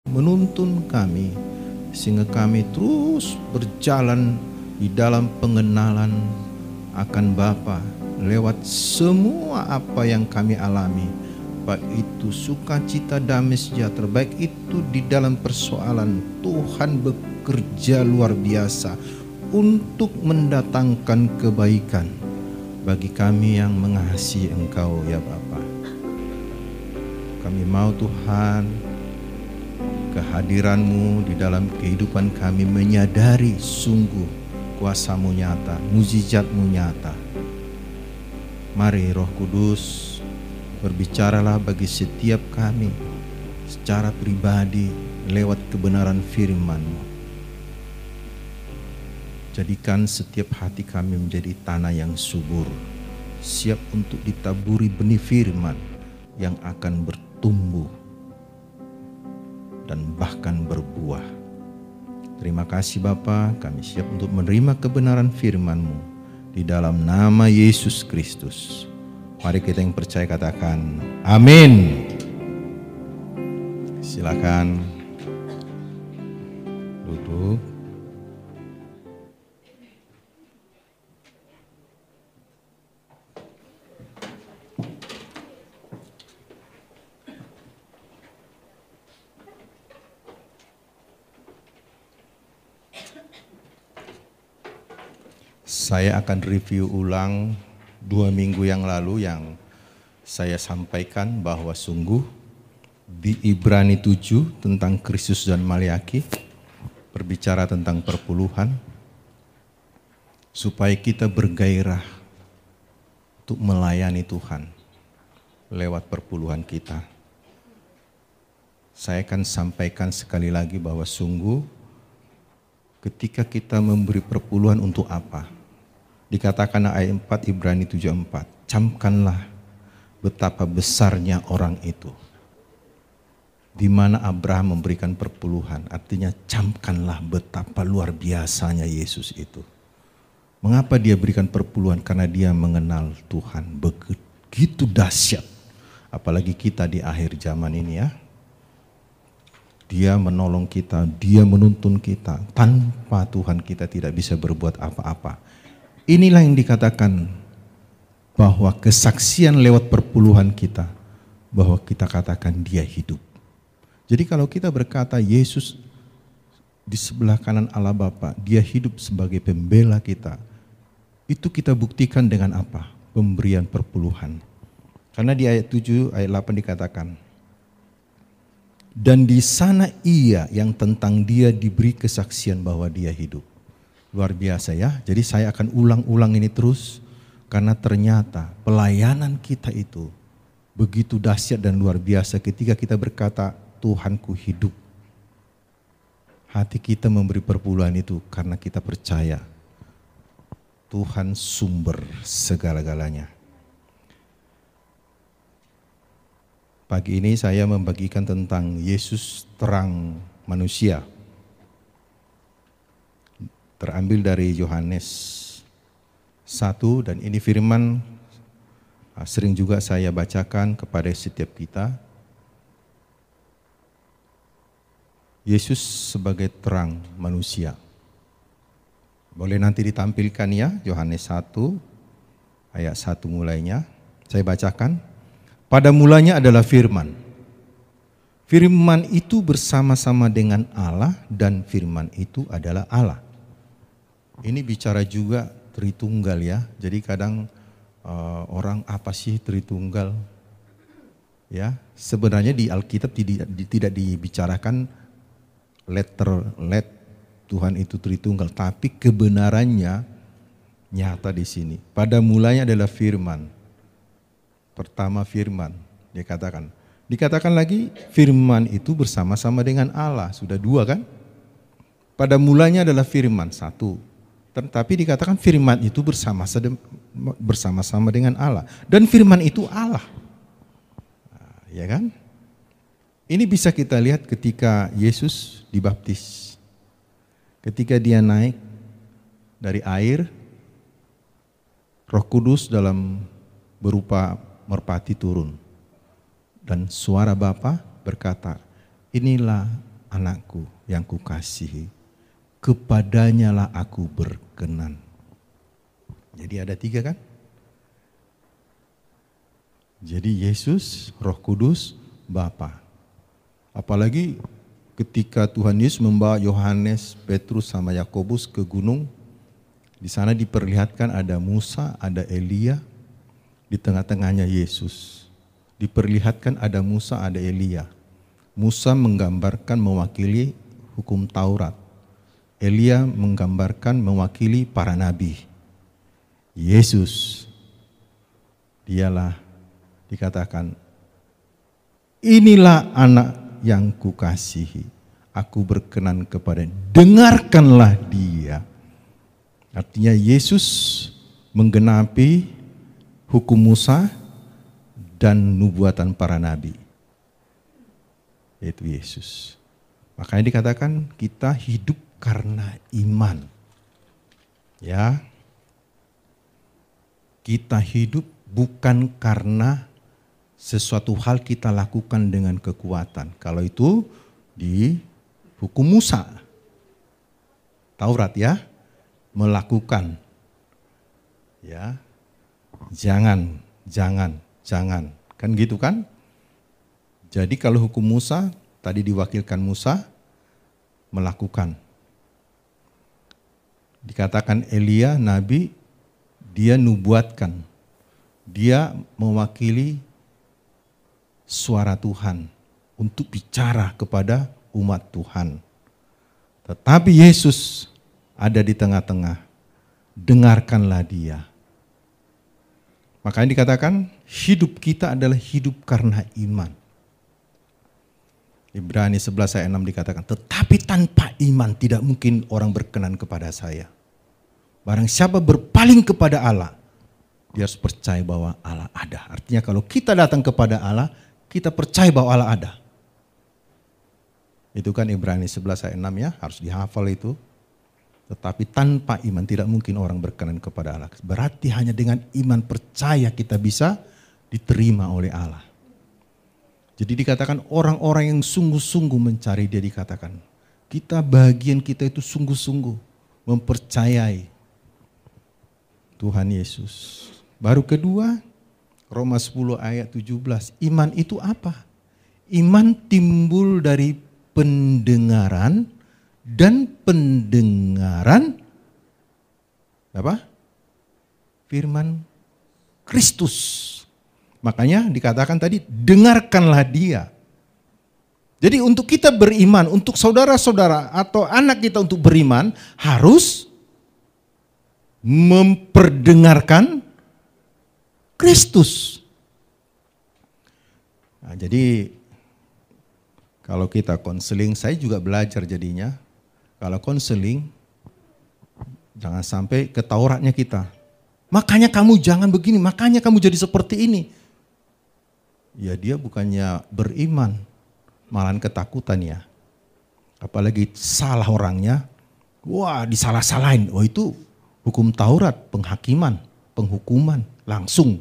menuntun kami, sehingga kami terus berjalan di dalam pengenalan akan Bapa lewat semua apa yang kami alami, baik itu sukacita, damai, sejahtera, baik itu di dalam persoalan. Tuhan bekerja luar biasa untuk mendatangkan kebaikan bagi kami yang mengasihi Engkau ya Bapa. Kami mau Tuhan, kehadiran-Mu di dalam kehidupan kami, menyadari sungguh kuasa-Mu nyata, mukjizat-Mu nyata. Mari Roh Kudus, berbicaralah bagi setiap kami secara pribadi lewat kebenaran firman-Mu. Jadikan setiap hati kami menjadi tanah yang subur, siap untuk ditaburi benih firman yang akan bertumbuh dan bahkan berbuah. Terima kasih Bapa, kami siap untuk menerima kebenaran firman-Mu di dalam nama Yesus Kristus. Mari kita yang percaya katakan amin. Silakan duduk. Saya akan review ulang 2 minggu yang lalu yang saya sampaikan bahwa sungguh di Ibrani 7 tentang Kristus dan Maliaki berbicara tentang perpuluhan supaya kita bergairah untuk melayani Tuhan lewat perpuluhan kita. Saya akan sampaikan sekali lagi bahwa sungguh ketika kita memberi perpuluhan untuk apa? Dikatakan ayat 4 Ibrani 7:4, camkanlah betapa besarnya orang itu. Di mana Abraham memberikan perpuluhan, artinya camkanlah betapa luar biasanya Yesus itu. Mengapa dia berikan perpuluhan? Karena dia mengenal Tuhan begitu dahsyat. Apalagi kita di akhir zaman ini ya. Dia menolong kita, dia menuntun kita. Tanpa Tuhan kita tidak bisa berbuat apa-apa. Inilah yang dikatakan bahwa kesaksian lewat perpuluhan kita, bahwa kita katakan dia hidup. Jadi kalau kita berkata Yesus di sebelah kanan Allah Bapa, dia hidup sebagai pembela kita, itu kita buktikan dengan apa? Pemberian perpuluhan. Karena di ayat 7, ayat 8 dikatakan, dan di sana ia yang tentang dia diberi kesaksian bahwa dia hidup. Luar biasa ya. Jadi saya akan ulang-ulang ini terus karena ternyata pelayanan kita itu begitu dahsyat dan luar biasa ketika kita berkata Tuhanku hidup. Hati kita memberi perpuluhan itu karena kita percaya Tuhan sumber segala-galanya. Pagi ini saya membagikan tentang Yesus terang manusia. Terambil dari Yohanes 1 dan ini firman sering juga saya bacakan kepada setiap kita. Yesus sebagai terang manusia. Boleh nanti ditampilkan ya, Yohanes 1 ayat 1 mulainya. Saya bacakan. Pada mulanya adalah firman. Firman itu bersama-sama dengan Allah dan firman itu adalah Allah. Ini bicara juga Tritunggal ya. Jadi kadang orang apa sih Tritunggal? Ya, sebenarnya di Alkitab tidak dibicarakan let Tuhan itu Tritunggal, tapi kebenarannya nyata di sini. Pada mulanya adalah firman. Pertama firman, dikatakan lagi firman itu bersama-sama dengan Allah, sudah 2 kan? Pada mulanya adalah firman 1, tetapi dikatakan firman itu bersama-sama dengan Allah dan firman itu Allah, ya kan? Ini bisa kita lihat ketika Yesus dibaptis, ketika dia naik dari air, Roh Kudus dalam berupa merpati turun. Dan suara Bapa berkata, inilah anakku yang kukasihi, kepadanya lah aku berkenan. Jadi ada 3 kan? Jadi Yesus, Roh Kudus, Bapa. Apalagi ketika Tuhan Yesus membawa Yohanes, Petrus sama Yakobus ke gunung, di sana diperlihatkan ada Musa, ada Elia, di tengah-tengahnya Yesus. Diperlihatkan ada Musa, ada Elia. Musa menggambarkan mewakili hukum Taurat. Elia menggambarkan mewakili para nabi. Yesus, dialah dikatakan, inilah anak yang kukasihi, aku berkenan kepadanya, dengarkanlah dia. Artinya Yesus menggenapi hukum Musa dan nubuatan para nabi. Yaitu Yesus. Makanya dikatakan kita hidup karena iman. Ya. Kita hidup bukan karena sesuatu hal kita lakukan dengan kekuatan. Kalau itu di hukum Musa, Taurat ya, melakukan. Ya. Jangan. Kan gitu kan? Jadi kalau hukum Musa, tadi diwakilkan Musa, melakukan. Dikatakan Elia, nabi, dia nubuatkan. Dia mewakili suara Tuhan untuk bicara kepada umat Tuhan. Tetapi Yesus ada di tengah-tengah. Dengarkanlah dia. Makanya dikatakan hidup kita adalah hidup karena iman. Ibrani 11 ayat 6 dikatakan, tetapi tanpa iman tidak mungkin orang berkenan kepada saya. Barang siapa berpaling kepada Allah, dia harus percaya bahwa Allah ada. Artinya kalau kita datang kepada Allah, kita percaya bahwa Allah ada. Itu kan Ibrani 11 ayat 6 ya, harus dihafal itu. Tetapi tanpa iman tidak mungkin orang berkenan kepada Allah. Berarti hanya dengan iman percaya kita bisa diterima oleh Allah. Jadi dikatakan orang-orang yang sungguh-sungguh mencari dia, dikatakan kita bagian kita itu sungguh-sungguh mempercayai Tuhan Yesus. Baru kedua, Roma 10 ayat 17. Iman itu apa? Iman timbul dari pendengaran dan pendengaran apa? Firman Kristus. Makanya dikatakan tadi, dengarkanlah dia. Jadi untuk kita beriman, untuk saudara-saudara atau anak kita untuk beriman, harus memperdengarkan Kristus. Nah, jadi kalau kita konseling, saya juga belajar jadinya. Kalau konseling, jangan sampai ke Tauratnya kita. Makanya kamu jangan begini, makanya kamu jadi seperti ini. Ya dia bukannya beriman, malahan ketakutan ya. Apalagi salah orangnya, wah disalah-salahin. Oh itu hukum Taurat, penghakiman, penghukuman, langsung.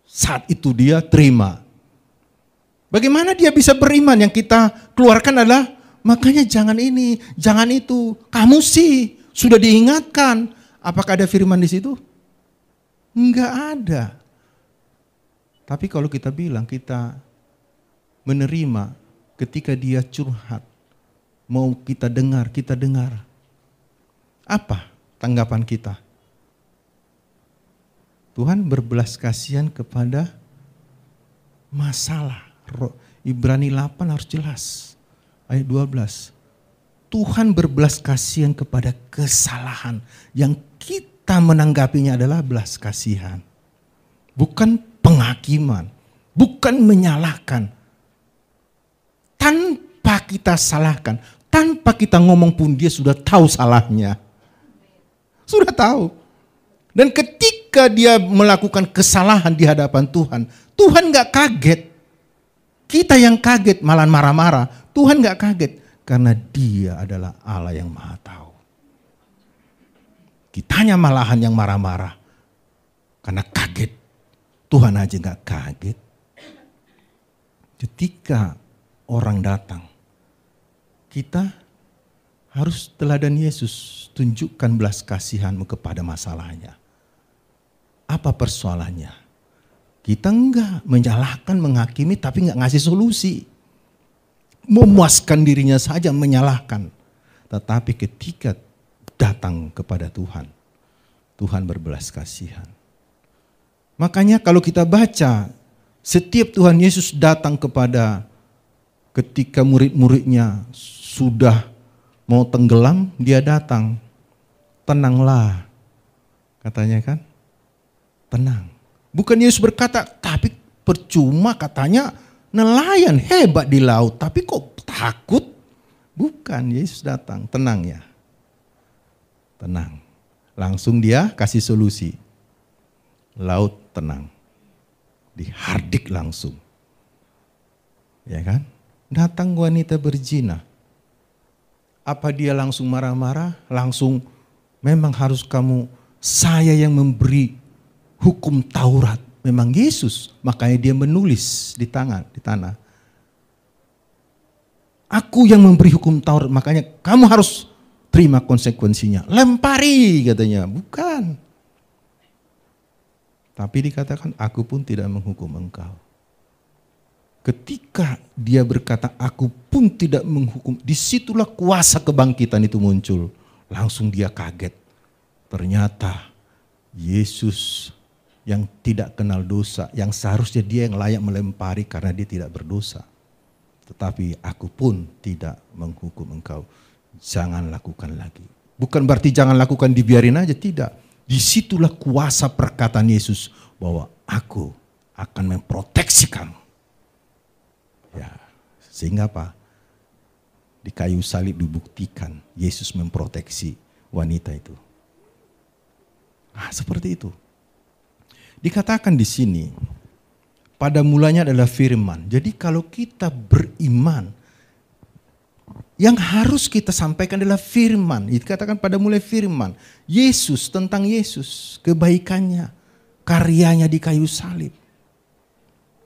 Saat itu dia terima. Bagaimana dia bisa beriman? Yang kita keluarkan adalah, makanya jangan ini, jangan itu. Kamu sih sudah diingatkan. Apakah ada firman di situ? Enggak ada. Tapi kalau kita bilang kita menerima ketika dia curhat, mau kita dengar, apa tanggapan kita? Tuhan berbelas kasihan kepada masalah. Ibrani 8 harus jelas. Ayat 12. Tuhan berbelas kasihan kepada kesalahan. Yang kita menanggapinya adalah belas kasihan. Bukan penghakiman, bukan menyalahkan. Tanpa kita salahkan, tanpa kita ngomong pun dia sudah tahu salahnya. Sudah tahu. Dan ketika dia melakukan kesalahan di hadapan Tuhan, Tuhan gak kaget. Kita yang kaget malah marah-marah. Tuhan gak kaget karena dia adalah Allah yang maha tahu. Kitanya malahan yang marah-marah karena kaget. Tuhan aja gak kaget. Ketika orang datang kita harus teladan Yesus, tunjukkan belas kasihanmu kepada masalahnya. Apa persoalannya? Kita enggak menyalahkan, menghakimi, tapi enggak ngasih solusi. Memuaskan dirinya saja, menyalahkan. Tetapi ketika datang kepada Tuhan, Tuhan berbelas kasihan. Makanya kalau kita baca, setiap Tuhan Yesus datang ketika murid-muridnya sudah mau tenggelam, dia datang. Tenanglah, katanya kan. Tenang. Bukan Yesus berkata, tapi percuma katanya nelayan hebat di laut, tapi kok takut? Bukan, Yesus datang, tenang ya. Tenang. Langsung dia kasih solusi. Laut tenang. Dihardik langsung. Ya kan? Datang wanita berzina. Apa dia langsung marah-marah? Langsung memang harus saya yang memberi hukum Taurat. Memang Yesus, makanya dia menulis di tanah. Aku yang memberi hukum Taurat, makanya kamu harus terima konsekuensinya. Lempari katanya, bukan. Tapi dikatakan aku pun tidak menghukum engkau. Ketika dia berkata aku pun tidak menghukum, disitulah kuasa kebangkitan itu muncul. Langsung dia kaget. Ternyata Yesus yang tidak kenal dosa, yang seharusnya dia yang layak melempari karena dia tidak berdosa. Tetapi aku pun tidak menghukum engkau. Jangan lakukan lagi. Bukan berarti jangan lakukan, dibiarin aja, tidak. Disitulah kuasa perkataan Yesus bahwa aku akan memproteksi kamu. Ya, sehingga apa? Di kayu salib dibuktikan Yesus memproteksi wanita itu. Seperti itu. Dikatakan di sini, pada mulanya adalah firman. Jadi kalau kita beriman, yang harus kita sampaikan adalah firman. Dikatakan pada mulai firman. Yesus, tentang Yesus, kebaikannya, karyanya di kayu salib.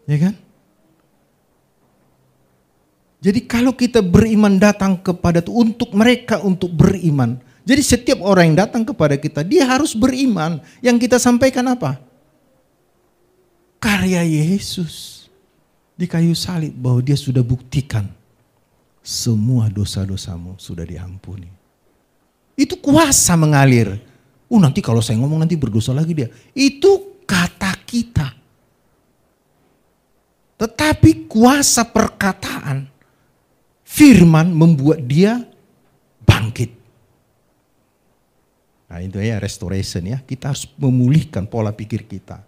Ya kan? Jadi kalau kita beriman datang kepada itu, untuk mereka untuk beriman. Jadi setiap orang yang datang kepada kita, dia harus beriman. Yang kita sampaikan apa? Karya Yesus di kayu salib, bahwa dia sudah buktikan semua dosa-dosamu sudah diampuni. Itu kuasa mengalir. Nanti kalau saya ngomong nanti berdosa lagi dia. Itu kata kita. Tetapi kuasa perkataan, firman membuat dia bangkit. Nah itu ya restoration ya. Kita harus memulihkan pola pikir kita.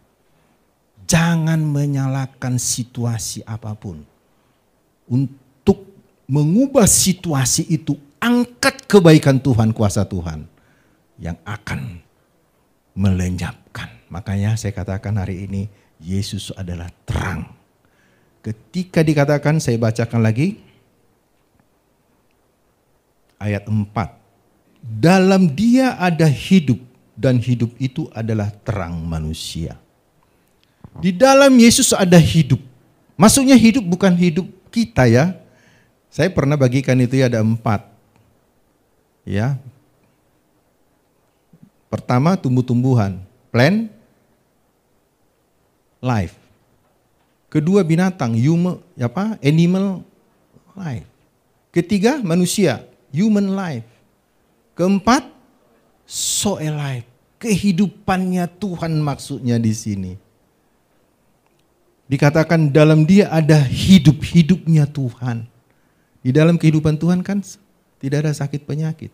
Jangan menyalahkan situasi apapun. Untuk mengubah situasi itu, angkat kebaikan Tuhan, kuasa Tuhan yang akan melenyapkan. Makanya saya katakan hari ini, Yesus adalah terang. Ketika dikatakan, saya bacakan lagi, ayat 4. Dalam dia ada hidup, dan hidup itu adalah terang manusia. Di dalam Yesus ada hidup. Maksudnya hidup bukan hidup kita ya. Saya pernah bagikan itu ya, ada 4. Ya. Pertama tumbuh-tumbuhan, plant, life. Kedua binatang, animal life. Ketiga manusia, human life. Keempat, soul life. Kehidupannya Tuhan maksudnya di sini. Dikatakan dalam dia ada hidup-hidupnya Tuhan. Di dalam kehidupan Tuhan kan tidak ada sakit penyakit.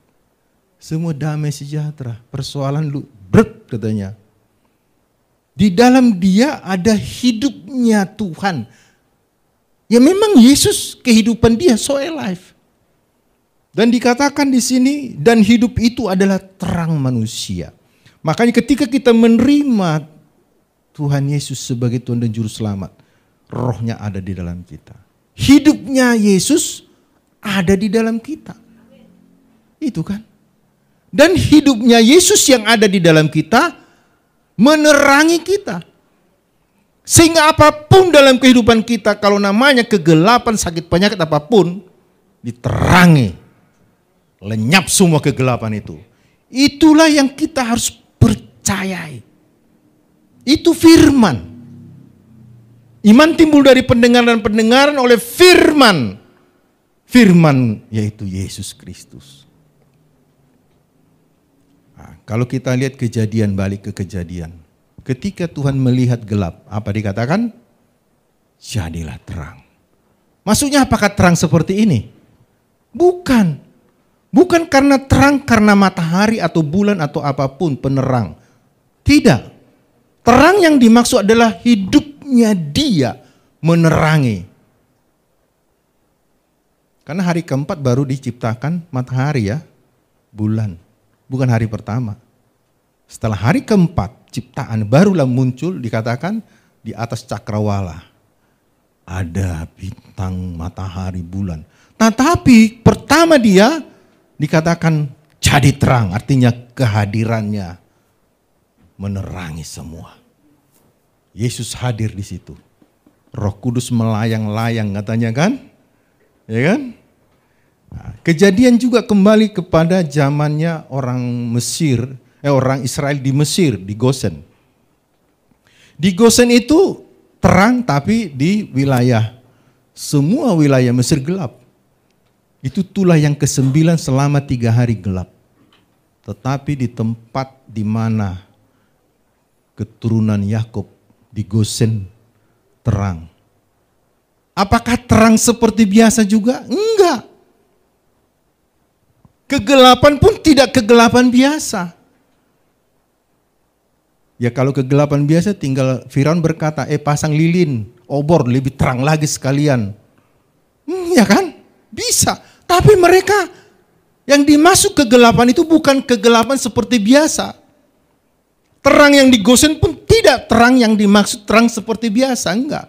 Semua damai sejahtera. Persoalan katanya. Di dalam dia ada hidupnya Tuhan. Ya memang Yesus kehidupan dia, soul life. Dan dikatakan di sini, dan hidup itu adalah terang manusia. Makanya ketika kita menerima Tuhan Yesus sebagai Tuhan dan Juru Selamat, rohnya ada di dalam kita. Hidupnya Yesus ada di dalam kita. Itu kan. Dan hidupnya Yesus yang ada di dalam kita menerangi kita. Sehingga apapun dalam kehidupan kita, kalau namanya kegelapan, sakit penyakit apapun, diterangi, lenyap semua kegelapan itu. Itulah yang kita harus percayai. Itu firman. Iman timbul dari pendengaran dan pendengaran oleh firman. Firman yaitu Yesus Kristus. Nah, kalau kita lihat kejadian, balik ke kejadian. Ketika Tuhan melihat gelap, apa dikatakan? Jadilah terang. Maksudnya apakah terang seperti ini? Bukan. Bukan karena terang karena matahari atau bulan atau apapun penerang. Tidak. Terang yang dimaksud adalah hidupnya dia menerangi. Karena hari keempat baru diciptakan matahari ya, bulan. Bukan hari pertama. Setelah hari keempat ciptaan barulah muncul dikatakan di atas cakrawala. Ada bintang, matahari, bulan. Tetapi pertama dia dikatakan jadi terang. Artinya kehadirannya menerangi semua. Yesus hadir di situ. Roh Kudus melayang-layang katanya kan? Ya kan? Nah, kejadian juga kembali kepada zamannya orang Mesir, orang Israel di Mesir, di Gosen. Di Gosen itu terang tapi di wilayah, semua wilayah Mesir gelap. Itu itulah yang ke-9 selama 3 hari gelap. Tetapi di tempat di mana keturunan Yakub di Gosen terang. Apakah terang seperti biasa juga? Enggak. Kegelapan pun tidak kegelapan biasa. Ya kalau kegelapan biasa tinggal Firaun berkata, pasang lilin, obor lebih terang lagi sekalian. Ya kan? Bisa. Tapi mereka yang dimasuk kegelapan itu bukan kegelapan seperti biasa. Terang yang di Gosen pun tidak terang yang dimaksud terang seperti biasa, enggak.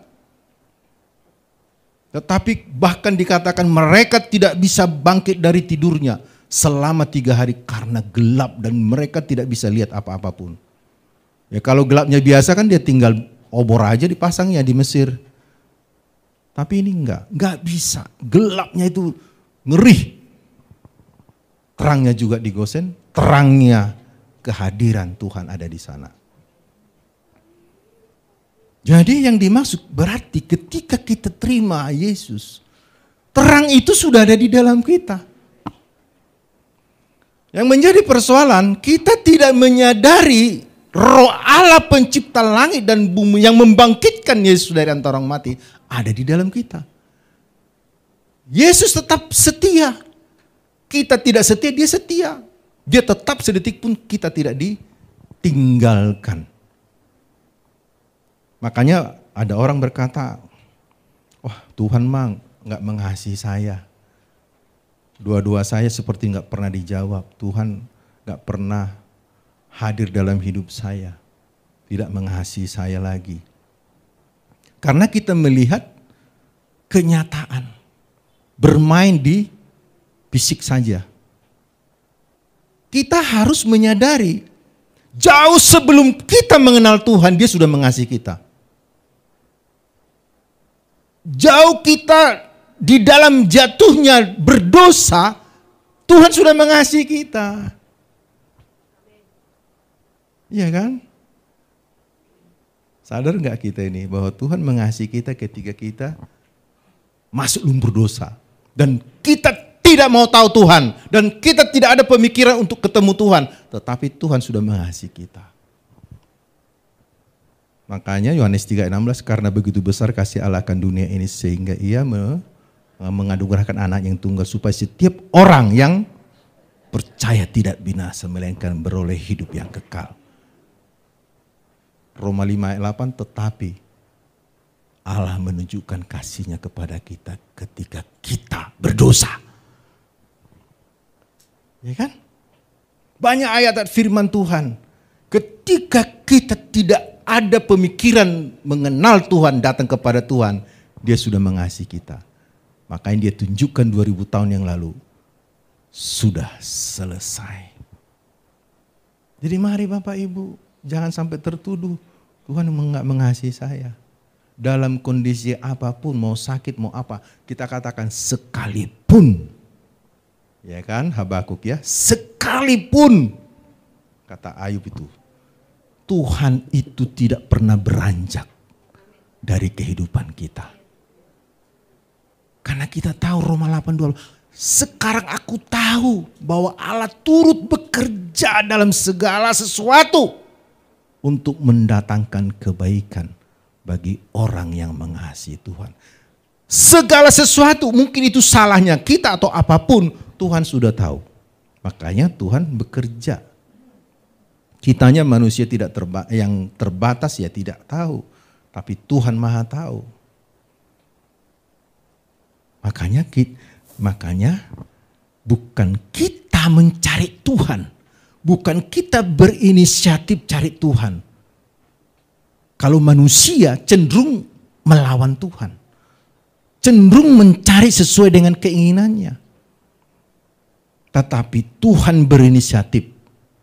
Tetapi bahkan dikatakan mereka tidak bisa bangkit dari tidurnya selama 3 hari karena gelap dan mereka tidak bisa lihat apa-apa pun. Ya kalau gelapnya biasa kan dia tinggal obor aja dipasangnya di Mesir. Tapi ini enggak bisa. Gelapnya itu ngeri. Terangnya juga di Gosen, terangnya kehadiran Tuhan ada di sana. Jadi yang dimaksud berarti ketika kita terima Yesus, terang itu sudah ada di dalam kita. Yang menjadi persoalan, kita tidak menyadari Roh Allah pencipta langit dan bumi yang membangkitkan Yesus dari antara orang mati ada di dalam kita. Yesus tetap setia. Kita tidak setia, dia setia. Dia tetap sedetik pun kita tidak ditinggalkan. Makanya ada orang berkata, wah Tuhan mah nggak mengasihi saya. Doa-doa saya seperti nggak pernah dijawab. Tuhan nggak pernah hadir dalam hidup saya. Tidak mengasihi saya lagi. Karena kita melihat kenyataan. Bermain di fisik saja. Kita harus menyadari. Jauh sebelum kita mengenal Tuhan, dia sudah mengasihi kita. Jauh kita di dalam jatuhnya berdosa, Tuhan sudah mengasihi kita. Iya kan? Sadar nggak kita ini bahwa Tuhan mengasihi kita ketika kita masuk lumpur dosa. Dan kita tidak mau tahu Tuhan. Dan kita tidak ada pemikiran untuk ketemu Tuhan. Tetapi Tuhan sudah mengasihi kita. Makanya Yohanes 3:16, karena begitu besar kasih Allah akan dunia ini sehingga ia menganugerahkan anak yang tunggal supaya setiap orang yang percaya tidak binasa melainkan beroleh hidup yang kekal. Roma 5:8, tetapi Allah menunjukkan kasih-Nya kepada kita ketika kita berdosa. Ya kan? Banyak ayat firman Tuhan. Ketika kita tidak ada pemikiran mengenal Tuhan, datang kepada Tuhan, dia sudah mengasihi kita. Makanya dia tunjukkan 2000 tahun yang lalu. Sudah selesai. Jadi mari Bapak Ibu, jangan sampai tertuduh Tuhan enggak mengasihi saya. dalam kondisi apapun, mau sakit, mau apa, kita katakan sekalipun. Ya kan, Habakuk ya, sekalipun, kata Ayub itu, Tuhan itu tidak pernah beranjak dari kehidupan kita. Karena kita tahu Roma 8:20, sekarang aku tahu bahwa Allah turut bekerja dalam segala sesuatu untuk mendatangkan kebaikan bagi orang yang mengasihi Tuhan. Segala sesuatu, mungkin itu salahnya kita atau apapun, Tuhan sudah tahu. Makanya Tuhan bekerja. Kitanya manusia yang terbatas ya tidak tahu. Tapi Tuhan Maha tahu. Makanya bukan kita mencari Tuhan. Bukan kita berinisiatif cari Tuhan. Kalau manusia cenderung melawan Tuhan. Cenderung mencari sesuai dengan keinginannya. Tetapi Tuhan berinisiatif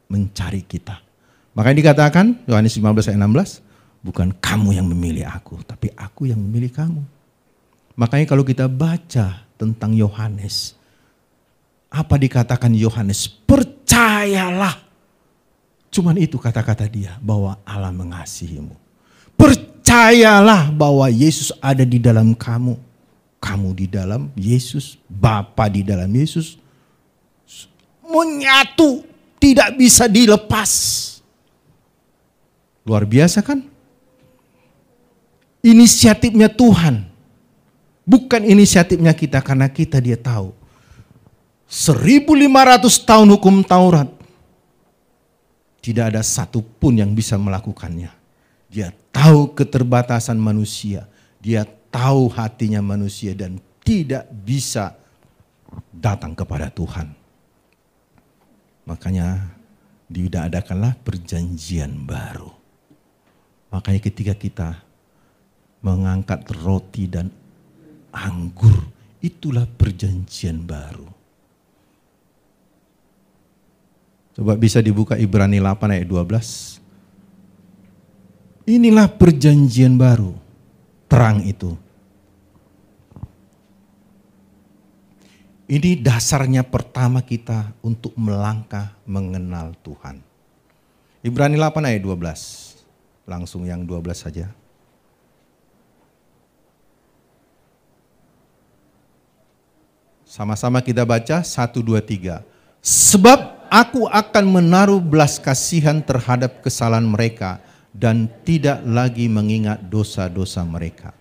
mencari kita. Makanya dikatakan, Yohanes 15 ayat 16, bukan kamu yang memilih aku, tapi aku yang memilih kamu. Makanya kalau kita baca tentang Yohanes, apa dikatakan Yohanes? Percayalah. Cuman itu kata-kata dia, bahwa Allah mengasihimu. Percayalah bahwa Yesus ada di dalam kamu. Kamu di dalam Yesus, Bapa di dalam Yesus. Menyatu, tidak bisa dilepas. Luar biasa kan? Inisiatifnya Tuhan. Bukan inisiatifnya kita, karena kita dia tahu. 1500 tahun hukum Taurat. Tidak ada satupun yang bisa melakukannya. Dia tahu keterbatasan manusia. Dia tahu hatinya manusia dan tidak bisa datang kepada Tuhan. Makanya diadakanlah perjanjian baru. Makanya ketika kita mengangkat roti dan anggur, itulah perjanjian baru. Coba bisa dibuka Ibrani 8 ayat 12. Inilah perjanjian baru, terang itu. Ini dasarnya pertama kita untuk melangkah mengenal Tuhan. Ibrani 8 ayat 12. Langsung yang 12 saja. Sama-sama kita baca 1, 2, 3. Sebab aku akan menaruh belas kasihan terhadap kesalahan mereka dan tidak lagi mengingat dosa-dosa mereka.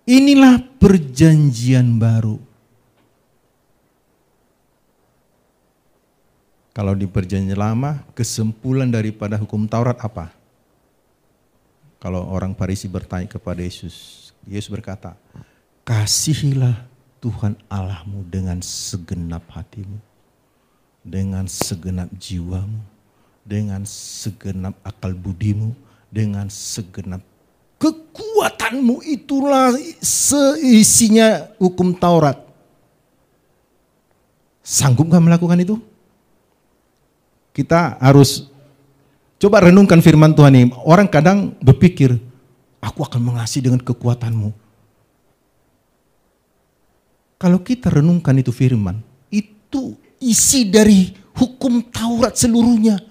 Inilah perjanjian baru. Kalau di perjanjian lama, kesimpulan daripada hukum Taurat apa? Kalau orang Farisi bertanya kepada Yesus, Yesus berkata, kasihilah Tuhan Allahmu dengan segenap hatimu, dengan segenap jiwamu, dengan segenap akal budimu, dengan segenap kekuatanmu. Itulah seisinya hukum Taurat. Sanggup gak melakukan itu? Kita harus coba renungkan firman Tuhan ini. Orang kadang berpikir, aku akan mengasihi dengan kekuatanmu. Kalau kita renungkan itu firman, itu isi dari hukum Taurat seluruhnya.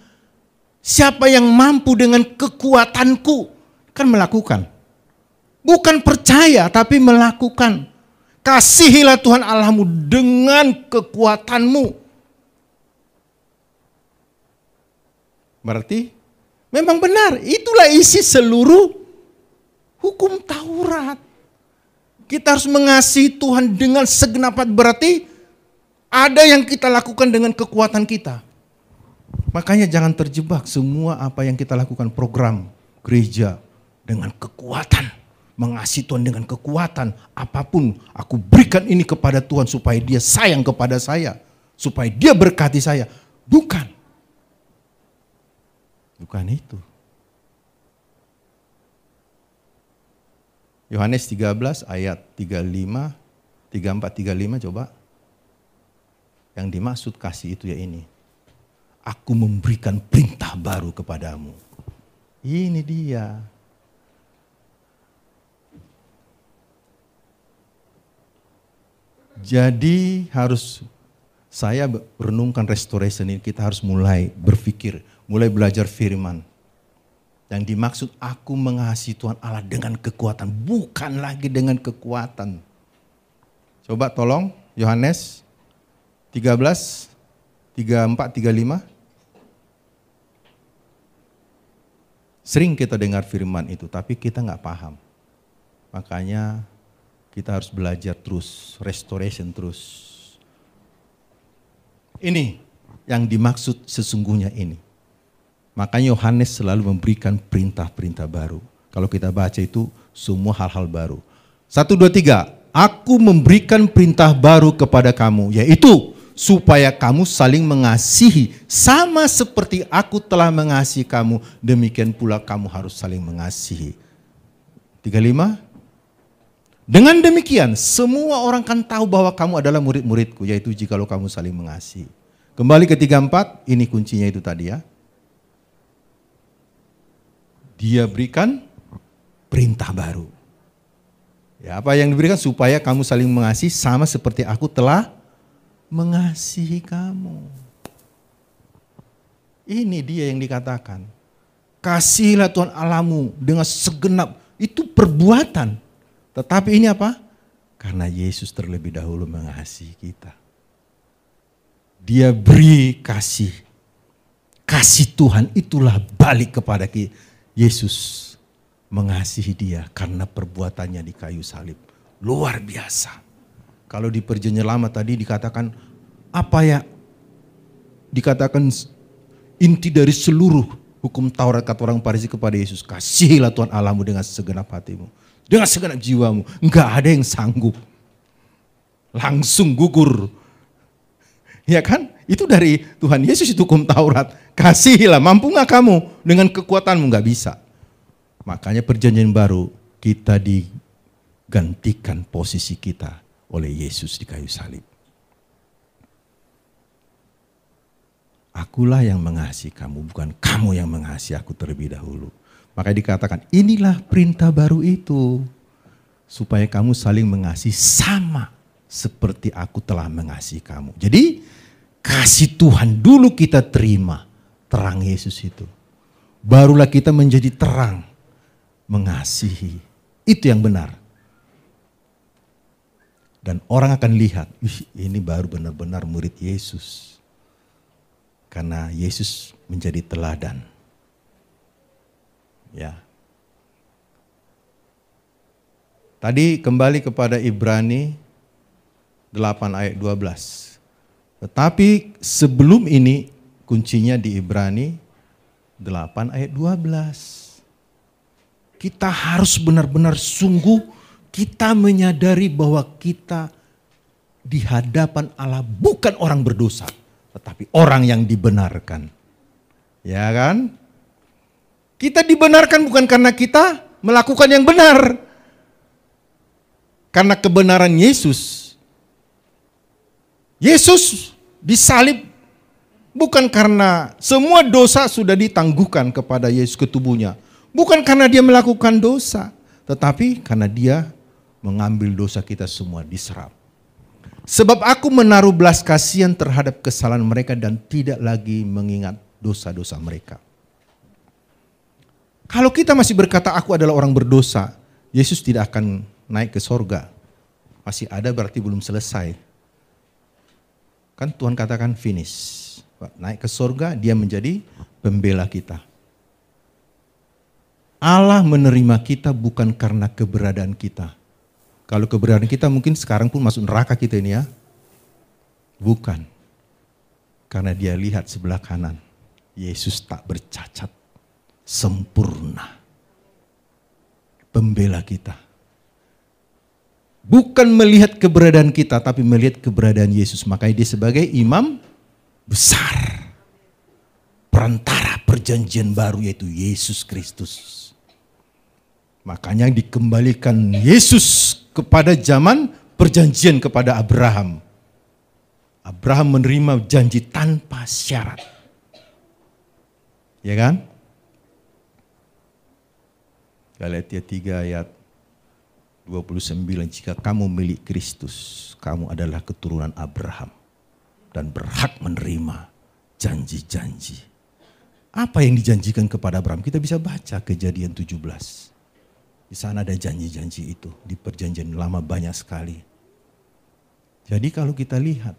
Siapa yang mampu dengan kekuatanku, kan melakukan. Bukan percaya, tapi melakukan. Kasihilah Tuhan Allahmu dengan kekuatanmu. Berarti memang benar, itulah isi seluruh hukum Taurat. Kita harus mengasihi Tuhan dengan segenap hati, berarti ada yang kita lakukan dengan kekuatan kita. Makanya jangan terjebak semua apa yang kita lakukan, program gereja dengan kekuatan. Mengasihi Tuhan dengan kekuatan. Apapun aku berikan ini kepada Tuhan supaya dia sayang kepada saya. Supaya dia berkati saya. Bukan. Bukan itu. Yohanes 13 ayat 35, 34, 35 coba. Yang dimaksud kasih itu ya ini. Aku memberikan perintah baru kepadamu. Ini dia. Jadi harus saya renungkan restoration ini, kita harus mulai berpikir, mulai belajar firman. Yang dimaksud aku mengasihi Tuhan Allah dengan kekuatan, bukan lagi dengan kekuatan. Coba tolong Yohanes 13, 34, 35. Sering kita dengar firman itu, tapi kita nggak paham. Makanya kita harus belajar terus, restoration terus. Ini yang dimaksud sesungguhnya ini. Makanya Yohanes selalu memberikan perintah-perintah baru. Kalau kita baca itu semua hal-hal baru. 1, 2, 3. Aku memberikan perintah baru kepada kamu, yaitu supaya kamu saling mengasihi sama seperti aku telah mengasihi kamu, demikian pula kamu harus saling mengasihi. 35. Dengan demikian semua orang kan tahu bahwa kamu adalah murid-muridku, yaitu jikalau kamu saling mengasihi. Kembali ke 34, ini kuncinya itu tadi ya. Dia berikan perintah baru. Ya, apa yang diberikan? Supaya kamu saling mengasihi sama seperti aku telah mengasihi kamu. Ini dia yang dikatakan. Kasihilah Tuhan Allahmu dengan segenap, itu perbuatan. Tetapi ini apa? Karena Yesus terlebih dahulu mengasihi kita. Dia beri kasih. Kasih Tuhan itulah balik kepada kita. Yesus mengasihi dia karena perbuatannya di kayu salib. Luar biasa. Kalau di perjanjian lama tadi dikatakan, apa ya? Dikatakan inti dari seluruh hukum Taurat kata orang Farisi kepada Yesus. Kasihilah Tuhan Allahmu dengan segenap hatimu. Dengan segenap jiwamu. Enggak ada yang sanggup. Langsung gugur. Ya kan? Itu dari Tuhan Yesus itu hukum Taurat. Kasihilah, mampu gak kamu? Dengan kekuatanmu gak bisa. Makanya perjanjian baru kita digantikan posisi kita oleh Yesus di kayu salib. Akulah yang mengasihi kamu, bukan kamu yang mengasihi aku terlebih dahulu. Makanya dikatakan inilah perintah baru itu. Supaya kamu saling mengasihi sama seperti aku telah mengasihi kamu. Jadi kasih Tuhan dulu kita terima. Terang Yesus itu. Barulah kita menjadi terang. Mengasihi. Itu yang benar. Dan orang akan lihat, ini baru benar-benar murid Yesus. Karena Yesus menjadi teladan. Ya. Tadi kembali kepada Ibrani 8 ayat 12. Tetapi sebelum ini kuncinya di Ibrani 8 ayat 12. Kita harus benar-benar sungguh kita menyadari bahwa kita di hadapan Allah bukan orang berdosa, tetapi orang yang dibenarkan. Ya kan? Kita dibenarkan bukan karena kita melakukan yang benar. Karena kebenaran Yesus. Yesus disalib bukan karena semua dosa sudah ditangguhkan kepada Yesus ke tubuhnya. Bukan karena dia melakukan dosa. Tetapi karena dia mengambil dosa kita semua diserap. Sebab aku menaruh belas kasihan terhadap kesalahan mereka dan tidak lagi mengingat dosa-dosa mereka. Kalau kita masih berkata aku adalah orang berdosa, Yesus tidak akan naik ke sorga. Masih ada berarti belum selesai. Kan Tuhan katakan finish. Naik ke sorga, dia menjadi pembela kita. Allah menerima kita bukan karena keberadaan kita. Kalau keberadaan kita mungkin sekarang pun masuk neraka kita ini ya. Bukan. Karena dia lihat sebelah kanan. Yesus tak bercacat. Sempurna. Pembela kita. Bukan melihat keberadaan kita, tapi melihat keberadaan Yesus. Makanya dia sebagai imam besar. Perantara perjanjian baru yaitu Yesus Kristus. Makanya dikembalikan Yesus kepada zaman perjanjian kepada Abraham. Abraham menerima janji tanpa syarat. Ya kan? Galatia 3 ayat 29, jika kamu milik Kristus, kamu adalah keturunan Abraham dan berhak menerima janji-janji. Apa yang dijanjikan kepada Abraham? Kita bisa baca Kejadian 17. Di sana ada janji-janji itu, di perjanjian lama banyak sekali. Jadi kalau kita lihat,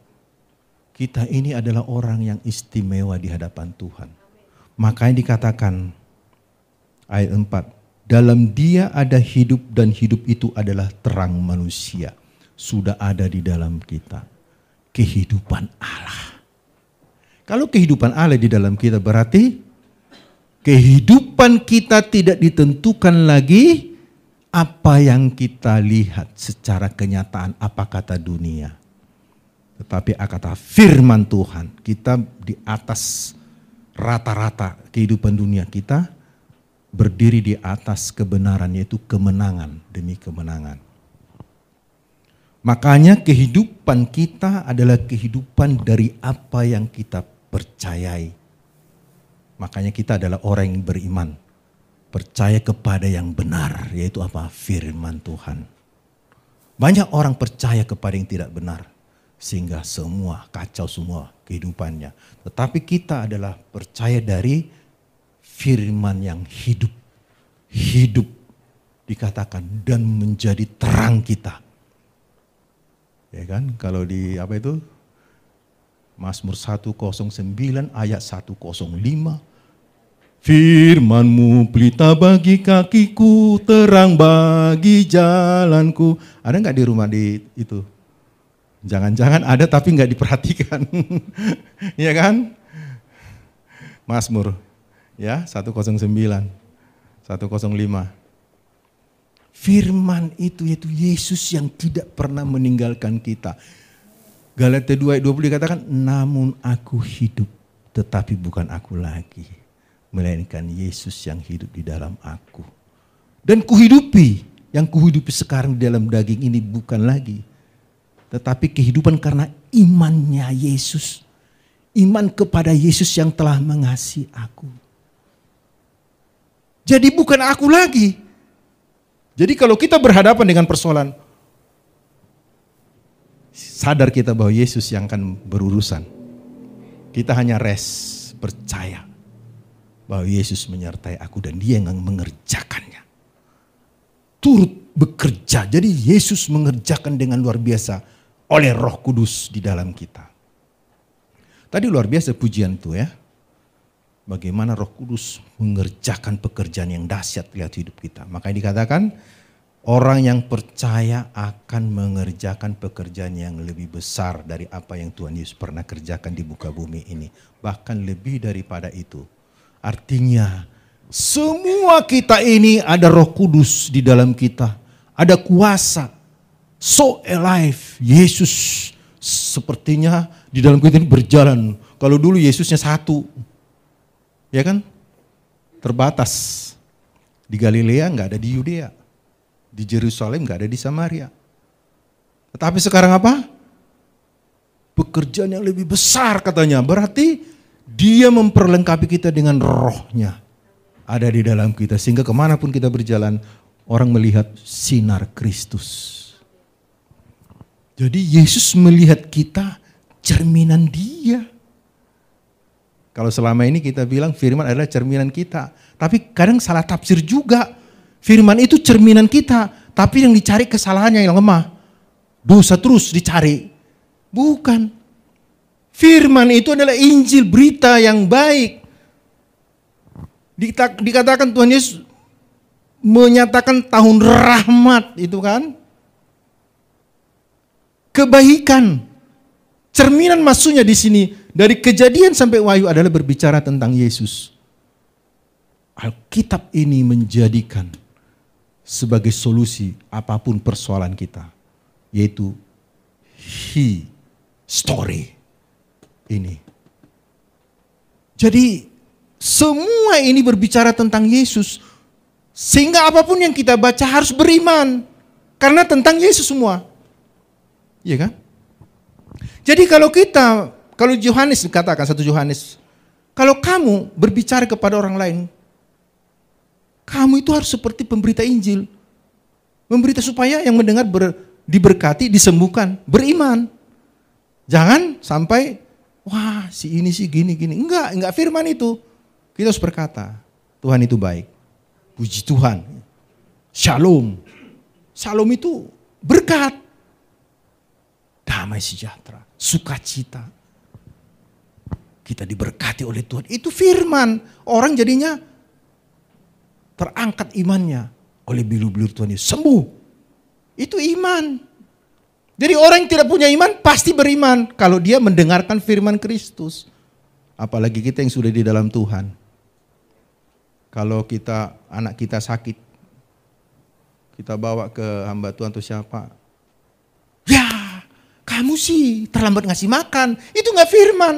kita ini adalah orang yang istimewa di hadapan Tuhan. Makanya dikatakan ayat 4, dalam Dia ada hidup dan hidup itu adalah terang manusia. Sudah ada di dalam kita kehidupan Allah. Kalau kehidupan Allah di dalam kita berarti kehidupan kita tidak ditentukan lagi apa yang kita lihat secara kenyataan, apa kata dunia. Tetapi kata firman Tuhan, kita di atas rata-rata kehidupan dunia kita berdiri di atas kebenaran, yaitu kemenangan demi kemenangan. Makanya kehidupan kita adalah kehidupan dari apa yang kita percayai. Makanya kita adalah orang yang beriman, percaya kepada yang benar, yaitu apa? Firman Tuhan. Banyak orang percaya kepada yang tidak benar, sehingga semua kacau semua kehidupannya. Tetapi kita adalah percaya dari firman yang hidup. Hidup dikatakan dan menjadi terang kita. Ya kan? Kalau di apa itu? Mazmur 109 ayat 105. Firman-Mu pelita bagi kakiku, terang bagi jalanku. Ada nggak di rumah di itu? Jangan-jangan ada tapi nggak diperhatikan. Ya kan? Mazmur ya 109, 105. Firman itu yaitu Yesus yang tidak pernah meninggalkan kita. Galatia 2 ayat 20 dikatakan, namun aku hidup tetapi bukan aku lagi, melainkan Yesus yang hidup di dalam aku. Dan yang kuhidupi sekarang di dalam daging ini bukan lagi, tetapi kehidupan karena imannya Yesus. Iman kepada Yesus yang telah mengasihi aku. Jadi bukan aku lagi. Jadi kalau kita berhadapan dengan persoalan, sadar kita bahwa Yesus yang akan berurusan. Kita hanya percaya bahwa Yesus menyertai aku dan Dia yang mengerjakannya. Turut bekerja. Jadi Yesus mengerjakan dengan luar biasa oleh Roh Kudus di dalam kita. Tadi luar biasa pujian itu ya. Bagaimana Roh Kudus mengerjakan pekerjaan yang dahsyat lihat hidup kita. Makanya dikatakan orang yang percaya akan mengerjakan pekerjaan yang lebih besar dari apa yang Tuhan Yesus pernah kerjakan di muka bumi ini. Bahkan lebih daripada itu. Artinya semua kita ini ada Roh Kudus di dalam kita. Ada kuasa. So alive. Yesus sepertinya di dalam kita ini berjalan. Kalau dulu Yesusnya satu. Ya kan? Terbatas. Di Galilea enggak ada di Yudea. Di Yerusalem enggak ada di Samaria. Tetapi sekarang apa? Pekerjaan yang lebih besar katanya. Berarti Dia memperlengkapi kita dengan Roh-Nya. Ada di dalam kita. Sehingga kemanapun kita berjalan, orang melihat sinar Kristus. Jadi Yesus melihat kita cerminan Dia. Kalau selama ini kita bilang firman adalah cerminan kita. Tapi kadang salah tafsir juga. Firman itu cerminan kita. Tapi yang dicari kesalahannya yang lemah. Dosa terus dicari. Bukan. Firman itu adalah Injil, berita yang baik. Dikatakan Tuhan Yesus menyatakan tahun rahmat itu kan. Kebaikan. Cerminan maksudnya di sini. Dari Kejadian sampai Wahyu adalah berbicara tentang Yesus. Alkitab ini menjadikan sebagai solusi apapun persoalan kita. Yaitu story ini. Jadi semua ini berbicara tentang Yesus. Sehingga apapun yang kita baca harus beriman. Karena tentang Yesus semua. Iya kan? Jadi kalau Yohanes dikatakan, 1 Yohanes, kalau kamu berbicara kepada orang lain, kamu itu harus seperti pemberita Injil. Memberita supaya yang mendengar diberkati, disembuhkan, beriman. Jangan sampai, wah si ini sih gini-gini. Enggak firman itu. Kita harus berkata, Tuhan itu baik. Puji Tuhan. Shalom. Shalom itu berkat. Damai sejahtera, sukacita. Kita diberkati oleh Tuhan. Itu firman. Orang jadinya terangkat imannya oleh bilur-bilur Tuhan itu. Sembuh. Itu iman. Jadi orang yang tidak punya iman pasti beriman kalau dia mendengarkan firman Kristus. Apalagi kita yang sudah di dalam Tuhan. Kalau anak kita sakit, kita bawa ke hamba Tuhan atau siapa. Ya, kamu sih terlambat ngasih makan. Itu enggak firman.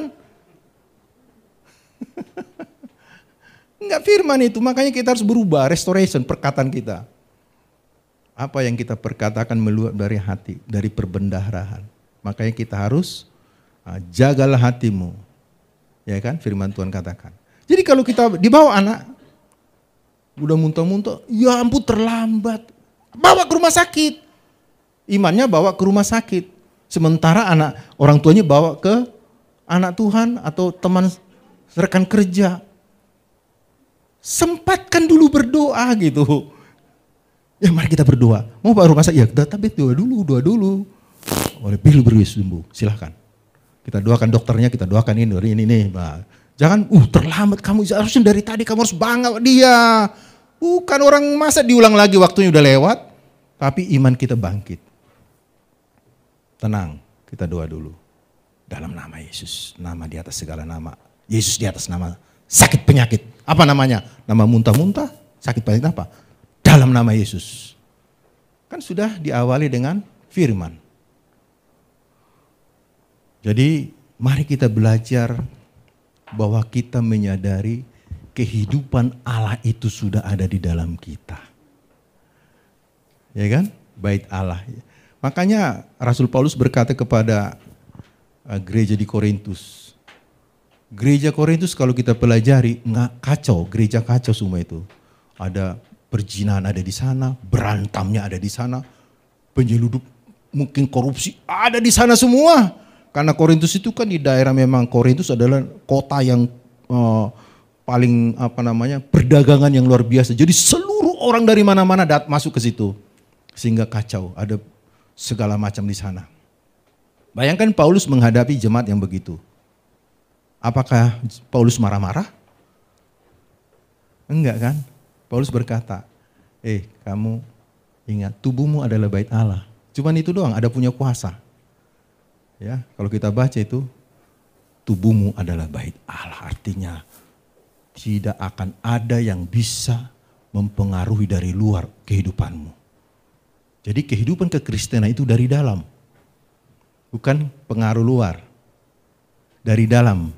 Enggak firman itu. Makanya kita harus berubah, restoration perkataan kita. Apa yang kita perkatakan meluap dari hati, dari perbendaharaan. Makanya kita harus jagalah hatimu. Ya kan, firman Tuhan katakan. Jadi kalau kita dibawa anak, udah muntah-muntah, ya ampun terlambat. Bawa ke rumah sakit. Imannya bawa ke rumah sakit. Sementara orang tuanya bawa ke anak Tuhan atau teman rekan kerja. Sempatkan dulu berdoa gitu. Ya mari kita berdoa. Mau bawa rumah sakit? Ya tapi doa dulu. Oleh pilih berwis sembuh. Silahkan. Kita doakan dokternya, kita doakan ini. Nah, jangan, terlambat kamu. Harusnya dari tadi kamu harus bangga dia. Bukan orang masa diulang lagi waktunya udah lewat. Tapi iman kita bangkit. Tenang, kita doa dulu. Dalam nama Yesus, nama di atas segala nama. Yesus di atas nama sakit penyakit. Apa namanya? Nama muntah-muntah, sakit penyakit apa? Dalam nama Yesus. Kan sudah diawali dengan firman. Jadi mari kita belajar bahwa kita menyadari kehidupan Allah itu sudah ada di dalam kita. Ya kan? Bait Allah. Makanya Rasul Paulus berkata kepada gereja di Korintus. Gereja Korintus kalau kita pelajari, kacau, gereja kacau semua itu. Ada perzinahan ada di sana, berantamnya ada di sana, penyelundup mungkin korupsi ada di sana semua. Karena Korintus itu kan di daerah memang Korintus adalah kota yang paling perdagangan yang luar biasa. Jadi seluruh orang dari mana-mana masuk ke situ. Sehingga kacau, ada segala macam di sana. Bayangkan Paulus menghadapi jemaat yang begitu. Apakah Paulus marah-marah? Enggak kan? Paulus berkata, kamu ingat tubuhmu adalah bait Allah. Cuman itu doang, ada punya kuasa. Ya, kalau kita baca itu, tubuhmu adalah bait Allah. Artinya tidak akan ada yang bisa mempengaruhi dari luar kehidupanmu. Jadi kehidupan kekristenan itu dari dalam. Bukan pengaruh luar. Dari dalam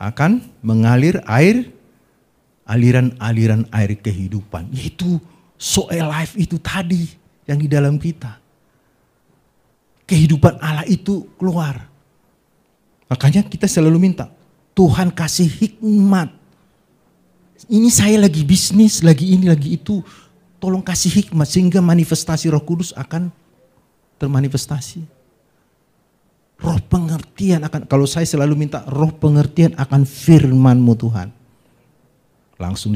akan mengalir aliran-aliran air kehidupan. Yaitu so alive itu tadi yang di dalam kita. Kehidupan Allah itu keluar. Makanya kita selalu minta, Tuhan kasih hikmat. Ini saya lagi bisnis, lagi ini, lagi itu. Tolong kasih hikmat sehingga manifestasi Roh Kudus akan termanifestasi. Roh pengertian akan, kalau saya selalu minta roh pengertian akan firman-Mu Tuhan. Langsung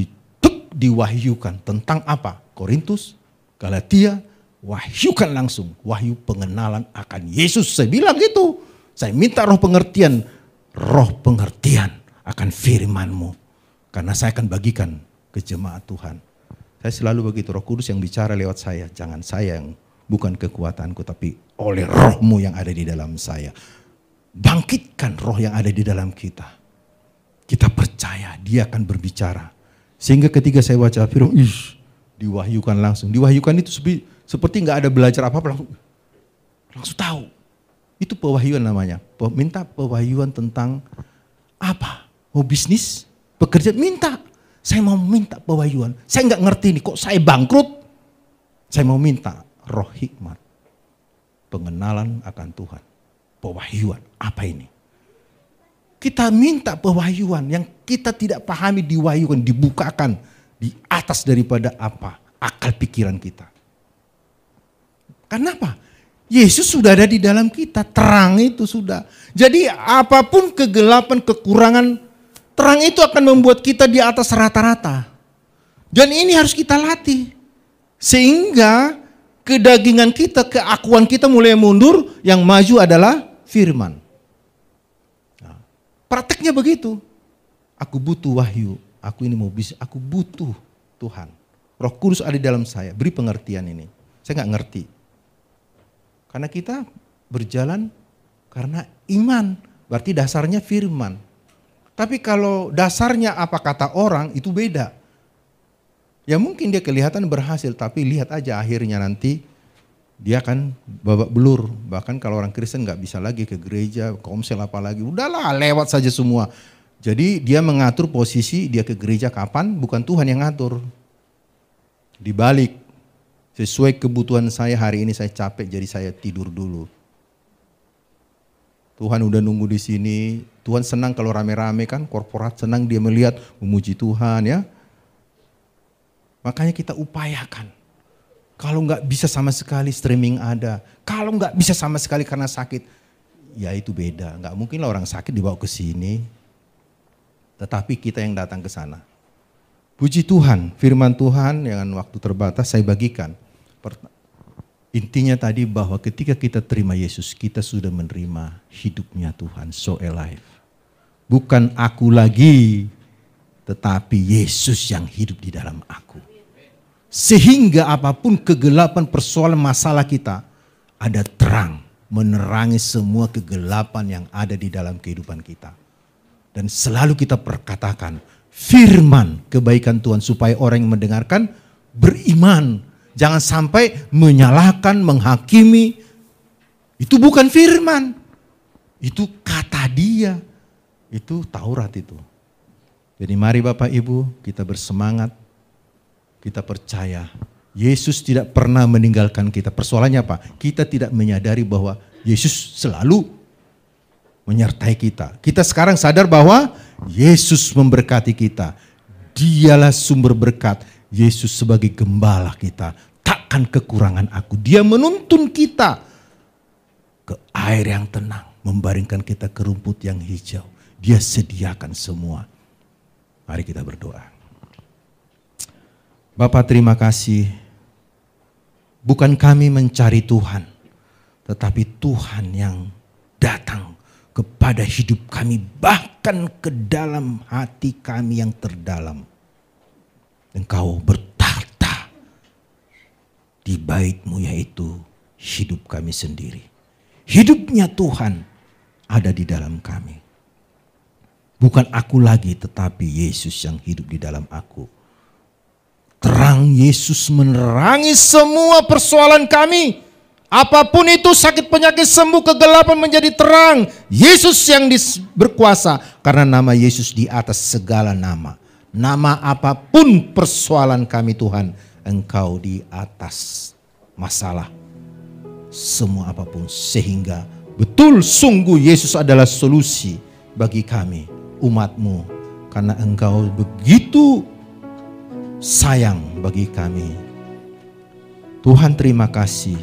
diwahyukan tentang apa? Korintus, Galatia, wahyukan langsung. Wahyu pengenalan akan Yesus. Saya bilang gitu. Saya minta roh pengertian akan firman-Mu. Karena saya akan bagikan ke jemaat Tuhan. Saya selalu begitu, Roh Kudus yang bicara lewat saya. Jangan saya yang, bukan kekuatanku, tapi oleh roh-Mu yang ada di dalam saya. Bangkitkan roh yang ada di dalam kita. Kita percaya dia akan berbicara. Sehingga ketika saya baca firman, diwahyukan langsung. Diwahyukan itu seperti nggak ada belajar apa-apa, langsung tahu. Itu pewahyuan namanya. Minta pewahyuan tentang apa? Mau bisnis, pekerjaan, minta. Saya mau minta pewahyuan. Saya nggak ngerti nih, kok saya bangkrut. Saya mau minta roh hikmat. Pengenalan akan Tuhan. Pewahyuan, apa ini? Kita minta pewahyuan yang kita tidak pahami diwahyukan, dibukakan di atas daripada apa? Akal pikiran kita. Kenapa? Yesus sudah ada di dalam kita, terang itu sudah. Jadi apapun kegelapan, kekurangan, terang itu akan membuat kita di atas rata-rata. Dan ini harus kita latih. Sehingga kedagingan kita, keakuan kita mulai mundur, yang maju adalah firman. Nah, prakteknya begitu. Aku butuh wahyu, aku ini mau bisa, aku butuh Tuhan. Roh Kudus ada di dalam saya, beri pengertian ini. Saya nggak ngerti. Karena kita berjalan karena iman, berarti dasarnya firman. Tapi kalau dasarnya apa kata orang, itu beda. Ya mungkin dia kelihatan berhasil, tapi lihat aja akhirnya nanti dia akan babak belur. Bahkan kalau orang Kristen nggak bisa lagi ke gereja, komsel apa lagi, udahlah lewat saja semua. Jadi dia mengatur posisi dia ke gereja kapan, bukan Tuhan yang ngatur. Dibalik. Sesuai kebutuhan saya hari ini saya capek jadi saya tidur dulu. Tuhan udah nunggu di sini. Tuhan senang kalau rame-rame kan, korporat senang dia melihat memuji Tuhan ya. Makanya kita upayakan. Kalau nggak bisa sama sekali streaming ada. Kalau nggak bisa sama sekali karena sakit, ya itu beda. Nggak mungkin lah orang sakit dibawa ke sini. Tetapi kita yang datang ke sana. Puji Tuhan, firman Tuhan yang waktu terbatas saya bagikan. Intinya tadi bahwa ketika kita terima Yesus, kita sudah menerima hidupnya Tuhan, so alive. Bukan aku lagi, tetapi Yesus yang hidup di dalam aku. Sehingga apapun kegelapan persoalan masalah kita, ada terang menerangi semua kegelapan yang ada di dalam kehidupan kita. Dan selalu kita perkatakan firman kebaikan Tuhan supaya orang yang mendengarkan beriman. Jangan sampai menyalahkan, menghakimi. Itu bukan firman. Itu kata dia. Itu Taurat itu. Jadi mari Bapak Ibu kita bersemangat. Kita percaya Yesus tidak pernah meninggalkan kita. Persoalannya apa? Kita tidak menyadari bahwa Yesus selalu menyertai kita. Kita sekarang sadar bahwa Yesus memberkati kita. Dialah sumber berkat. Yesus sebagai gembala kita, takkan kekurangan aku. Dia menuntun kita ke air yang tenang, membaringkan kita ke rumput yang hijau. Dia sediakan semua. Mari kita berdoa. Bapa terima kasih. Bukan kami mencari Tuhan, tetapi Tuhan yang datang kepada hidup kami, bahkan ke dalam hati kami yang terdalam. Engkau bertahta di bait-Mu, yaitu hidup kami sendiri. Hidupnya Tuhan ada di dalam kami. Bukan aku lagi, tetapi Yesus yang hidup di dalam aku. Terang Yesus menerangi semua persoalan kami. Apapun itu, sakit penyakit sembuh, kegelapan menjadi terang. Yesus yang berkuasa, karena nama Yesus di atas segala nama. Nama apapun persoalan kami Tuhan, Engkau di atas masalah. Semua apapun, sehingga betul sungguh Yesus adalah solusi bagi kami, umat-Mu. Karena Engkau begitu sayang bagi kami. Tuhan terima kasih.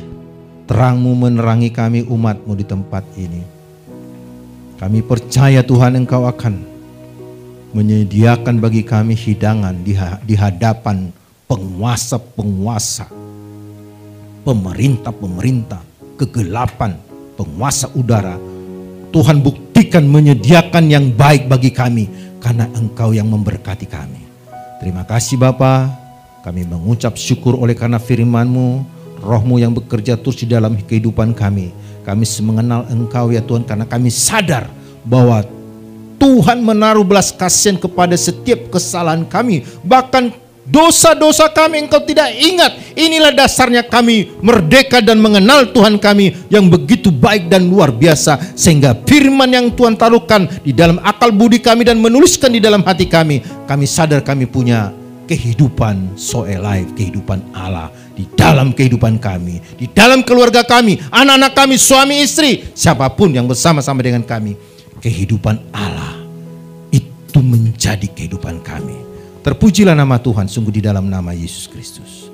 Terang-Mu menerangi kami umat-Mu di tempat ini. Kami percaya Tuhan Engkau akan menyediakan bagi kami hidangan di hadapan penguasa-penguasa, pemerintah-pemerintah, kegelapan, penguasa udara. Tuhan buktikan menyediakan yang baik bagi kami karena Engkau yang memberkati kami. Terima kasih Bapa, kami mengucap syukur oleh karena firman-Mu, Roh-Mu yang bekerja terus di dalam kehidupan kami. Kami mengenal Engkau ya Tuhan, karena kami sadar bahwa Tuhan menaruh belas kasihan kepada setiap kesalahan kami. Bahkan dosa-dosa kami Engkau tidak ingat. Inilah dasarnya kami merdeka dan mengenal Tuhan kami yang begitu baik dan luar biasa. Sehingga firman yang Tuhan taruhkan di dalam akal budi kami dan menuliskan di dalam hati kami. Kami sadar kami punya kehidupan so alive, kehidupan Allah di dalam kehidupan kami, di dalam keluarga kami, anak-anak kami, suami istri, siapapun yang bersama-sama dengan kami. Kehidupan Allah itu menjadi kehidupan kami. Terpujilah nama Tuhan sungguh di dalam nama Yesus Kristus.